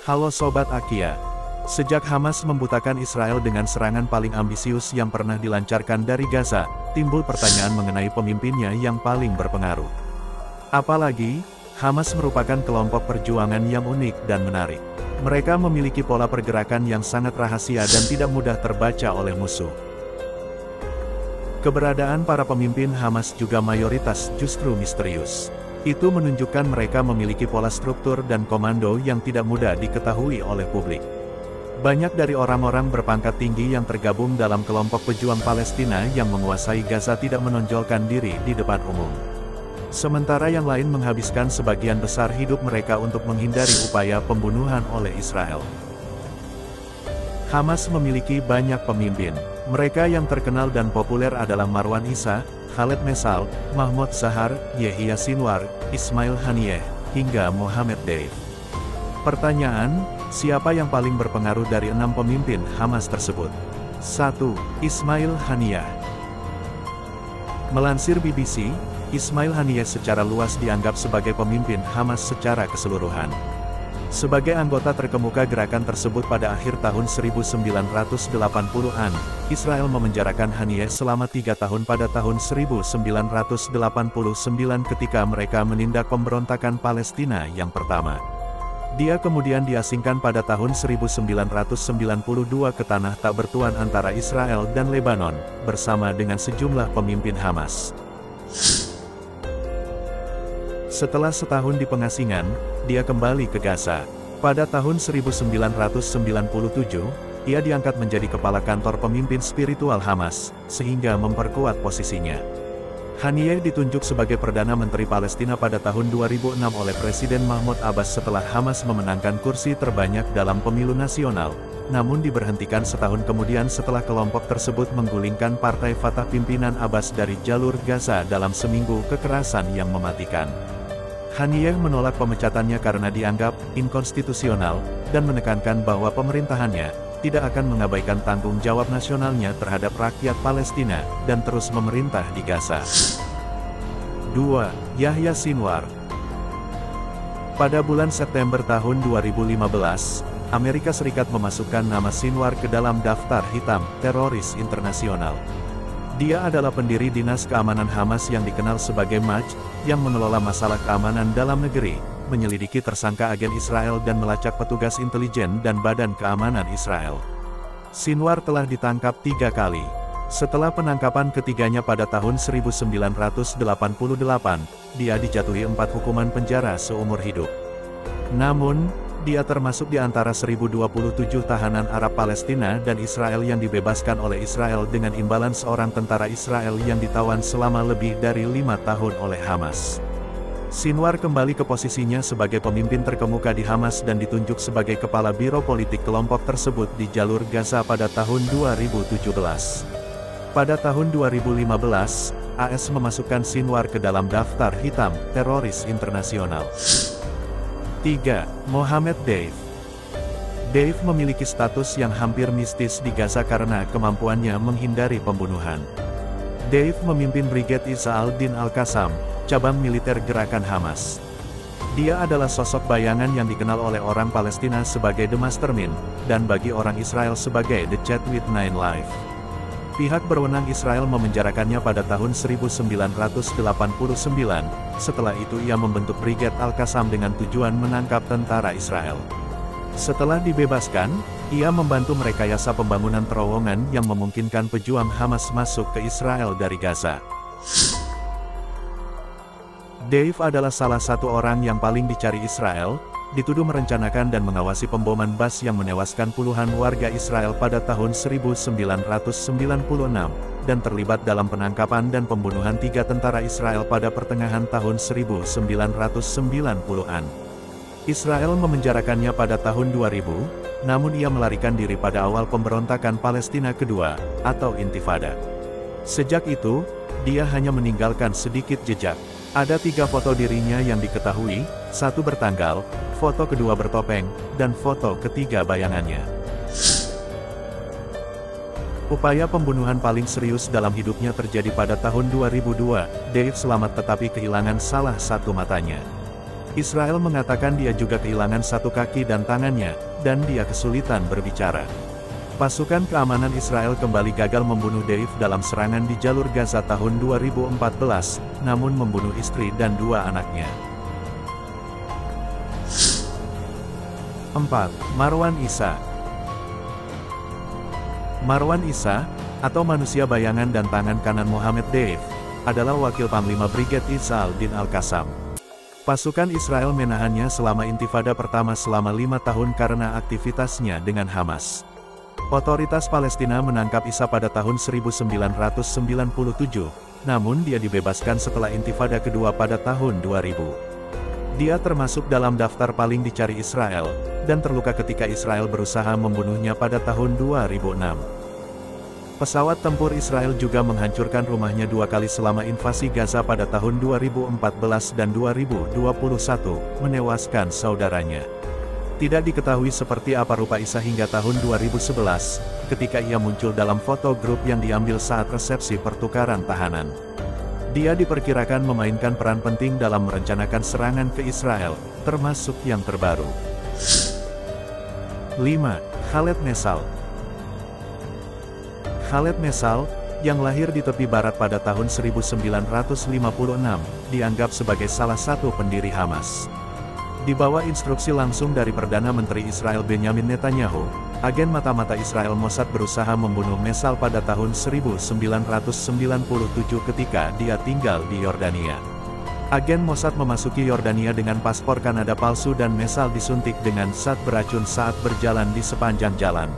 Halo Sobat Akia. Sejak Hamas membutakan Israel dengan serangan paling ambisius yang pernah dilancarkan dari Gaza, timbul pertanyaan mengenai pemimpinnya yang paling berpengaruh. Apalagi, Hamas merupakan kelompok perjuangan yang unik dan menarik. Mereka memiliki pola pergerakan yang sangat rahasia dan tidak mudah terbaca oleh musuh. Keberadaan para pemimpin Hamas juga mayoritas justru misterius. Itu menunjukkan mereka memiliki pola struktur dan komando yang tidak mudah diketahui oleh publik. Banyak dari orang-orang berpangkat tinggi yang tergabung dalam kelompok pejuang Palestina yang menguasai Gaza tidak menonjolkan diri di depan umum. Sementara yang lain menghabiskan sebagian besar hidup mereka untuk menghindari upaya pembunuhan oleh Israel. Hamas memiliki banyak pemimpin. Mereka yang terkenal dan populer adalah Marwan Issa, Khaled Mesal, Mahmoud Zahar, Yehya Sinwar, Ismail Haniyeh, hingga Mohammed Deif. Pertanyaan, siapa yang paling berpengaruh dari 6 pemimpin Hamas tersebut? 1. Ismail Haniyeh. Melansir BBC, Ismail Haniyeh secara luas dianggap sebagai pemimpin Hamas secara keseluruhan. Sebagai anggota terkemuka gerakan tersebut pada akhir tahun 1980-an, Israel memenjarakan Haniyeh selama 3 tahun pada tahun 1989 ketika mereka menindak pemberontakan Palestina yang pertama. Dia kemudian diasingkan pada tahun 1992 ke tanah tak bertuan antara Israel dan Lebanon, bersama dengan sejumlah pemimpin Hamas. Setelah setahun di pengasingan, dia kembali ke Gaza. Pada tahun 1997, ia diangkat menjadi kepala kantor pemimpin spiritual Hamas, sehingga memperkuat posisinya. Haniyeh ditunjuk sebagai Perdana Menteri Palestina pada tahun 2006 oleh Presiden Mahmud Abbas setelah Hamas memenangkan kursi terbanyak dalam pemilu nasional, namun diberhentikan setahun kemudian setelah kelompok tersebut menggulingkan Partai Fatah pimpinan Abbas dari jalur Gaza dalam seminggu kekerasan yang mematikan. Haniyeh menolak pemecatannya karena dianggap inkonstitusional, dan menekankan bahwa pemerintahannya tidak akan mengabaikan tanggung jawab nasionalnya terhadap rakyat Palestina, dan terus memerintah di Gaza. 2. Yahya Sinwar. Pada bulan September tahun 2015, Amerika Serikat memasukkan nama Sinwar ke dalam daftar hitam teroris internasional. Dia adalah pendiri Dinas Keamanan Hamas yang dikenal sebagai MAJ, yang mengelola masalah keamanan dalam negeri, menyelidiki tersangka agen Israel dan melacak petugas intelijen dan Badan Keamanan Israel. Sinwar telah ditangkap 3 kali. Setelah penangkapan ketiganya pada tahun 1988, dia dijatuhi 4 hukuman penjara seumur hidup. Namun, dia termasuk di antara 1027 tahanan Arab Palestina dan Israel yang dibebaskan oleh Israel dengan imbalan seorang tentara Israel yang ditawan selama lebih dari 5 tahun oleh Hamas. Sinwar kembali ke posisinya sebagai pemimpin terkemuka di Hamas dan ditunjuk sebagai kepala biro politik kelompok tersebut di jalur Gaza pada tahun 2017. Pada tahun 2015, AS memasukkan Sinwar ke dalam daftar hitam teroris internasional. 3. Mohammed Deif. Deif memiliki status yang hampir mistis di Gaza karena kemampuannya menghindari pembunuhan. Deif memimpin Brigade Isa al-Din al-Qassam, cabang militer gerakan Hamas. Dia adalah sosok bayangan yang dikenal oleh orang Palestina sebagai The Mastermind, dan bagi orang Israel sebagai The Chatwit 9 Live. Pihak berwenang Israel memenjarakannya pada tahun 1989, setelah itu ia membentuk Brigade Al-Qassam dengan tujuan menangkap tentara Israel. Setelah dibebaskan, ia membantu merekayasa pembangunan terowongan yang memungkinkan pejuang Hamas masuk ke Israel dari Gaza. Deif adalah salah satu orang yang paling dicari Israel, dituduh merencanakan dan mengawasi pemboman bas yang menewaskan puluhan warga Israel pada tahun 1996, dan terlibat dalam penangkapan dan pembunuhan 3 tentara Israel pada pertengahan tahun 1990-an. Israel memenjarakannya pada tahun 2000, namun ia melarikan diri pada awal pemberontakan Palestina kedua, atau Intifada. Sejak itu, dia hanya meninggalkan sedikit jejak. Ada 3 foto dirinya yang diketahui, 1 bertanggal, foto kedua bertopeng, dan foto ketiga bayangannya. Upaya pembunuhan paling serius dalam hidupnya terjadi pada tahun 2002, Deif selamat tetapi kehilangan salah satu matanya. Israel mengatakan dia juga kehilangan satu kaki dan tangannya, dan dia kesulitan berbicara. Pasukan keamanan Israel kembali gagal membunuh Deif dalam serangan di jalur Gaza tahun 2014, namun membunuh istri dan 2 anaknya. 4. Marwan Issa. Marwan Issa, atau manusia bayangan dan tangan kanan Mohammed Deif, adalah wakil Panglima Brigade Izz al-Din al-Qassam. Pasukan Israel menahannya selama intifada pertama selama 5 tahun karena aktivitasnya dengan Hamas. Otoritas Palestina menangkap Issa pada tahun 1997, namun dia dibebaskan setelah intifada kedua pada tahun 2000. Dia termasuk dalam daftar paling dicari Israel, dan terluka ketika Israel berusaha membunuhnya pada tahun 2006. Pesawat tempur Israel juga menghancurkan rumahnya 2 kali selama invasi Gaza pada tahun 2014 dan 2021, menewaskan saudaranya. Tidak diketahui seperti apa rupa Issa hingga tahun 2011, ketika ia muncul dalam foto grup yang diambil saat resepsi pertukaran tahanan. Dia diperkirakan memainkan peran penting dalam merencanakan serangan ke Israel, termasuk yang terbaru. 5. Khaled Mesal. Khaled Mesal, yang lahir di tepi barat pada tahun 1956, dianggap sebagai salah satu pendiri Hamas. Di bawah instruksi langsung dari Perdana Menteri Israel Benjamin Netanyahu, agen mata-mata Israel Mossad berusaha membunuh Mesal pada tahun 1997 ketika dia tinggal di Yordania. Agen Mossad memasuki Yordania dengan paspor Kanada palsu dan Mesal disuntik dengan zat beracun saat berjalan di sepanjang jalan.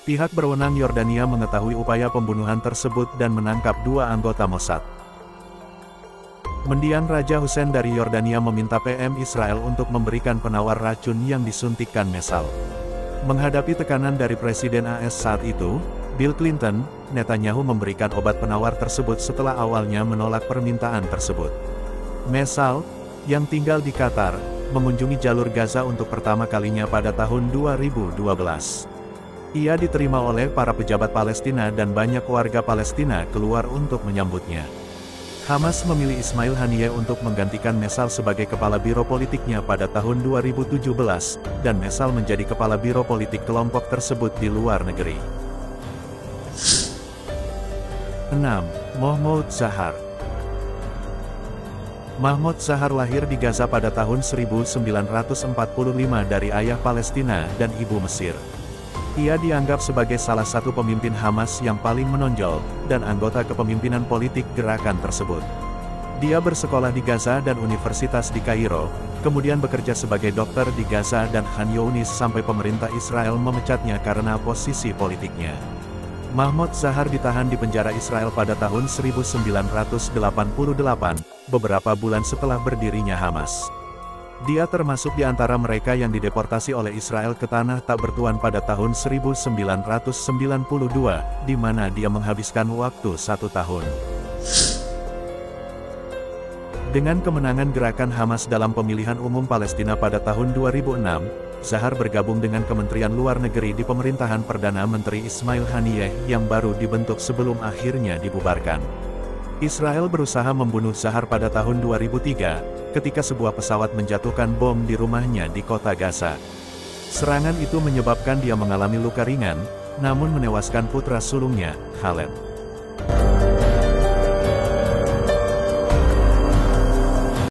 Pihak berwenang Yordania mengetahui upaya pembunuhan tersebut dan menangkap 2 anggota Mossad. Mendiang Raja Hussein dari Yordania meminta PM Israel untuk memberikan penawar racun yang disuntikkan Mesal. Menghadapi tekanan dari Presiden AS saat itu, Bill Clinton, Netanyahu memberikan obat penawar tersebut setelah awalnya menolak permintaan tersebut. Mesal, yang tinggal di Qatar, mengunjungi jalur Gaza untuk pertama kalinya pada tahun 2012. Ia diterima oleh para pejabat Palestina dan banyak warga Palestina keluar untuk menyambutnya. Hamas memilih Ismail Haniyeh untuk menggantikan Mesal sebagai kepala biro politiknya pada tahun 2017, dan Mesal menjadi kepala biro politik kelompok tersebut di luar negeri. 6. Mahmoud Zahar. Mahmoud Zahar lahir di Gaza pada tahun 1945 dari ayah Palestina dan ibu Mesir. Ia dianggap sebagai salah satu pemimpin Hamas yang paling menonjol, dan anggota kepemimpinan politik gerakan tersebut. Dia bersekolah di Gaza dan Universitas di Kairo, kemudian bekerja sebagai dokter di Gaza dan Khan Younis sampai pemerintah Israel memecatnya karena posisi politiknya. Mahmoud Zahar ditahan di penjara Israel pada tahun 1988, beberapa bulan setelah berdirinya Hamas. Dia termasuk di antara mereka yang dideportasi oleh Israel ke tanah tak bertuan pada tahun 1992, di mana dia menghabiskan waktu 1 tahun. Dengan kemenangan gerakan Hamas dalam pemilihan umum Palestina pada tahun 2006, Zahar bergabung dengan Kementerian Luar Negeri di pemerintahan Perdana Menteri Ismail Haniyeh yang baru dibentuk sebelum akhirnya dibubarkan. Israel berusaha membunuh Zahar pada tahun 2003, ketika sebuah pesawat menjatuhkan bom di rumahnya di kota Gaza. Serangan itu menyebabkan dia mengalami luka ringan, namun menewaskan putra sulungnya, Khaled.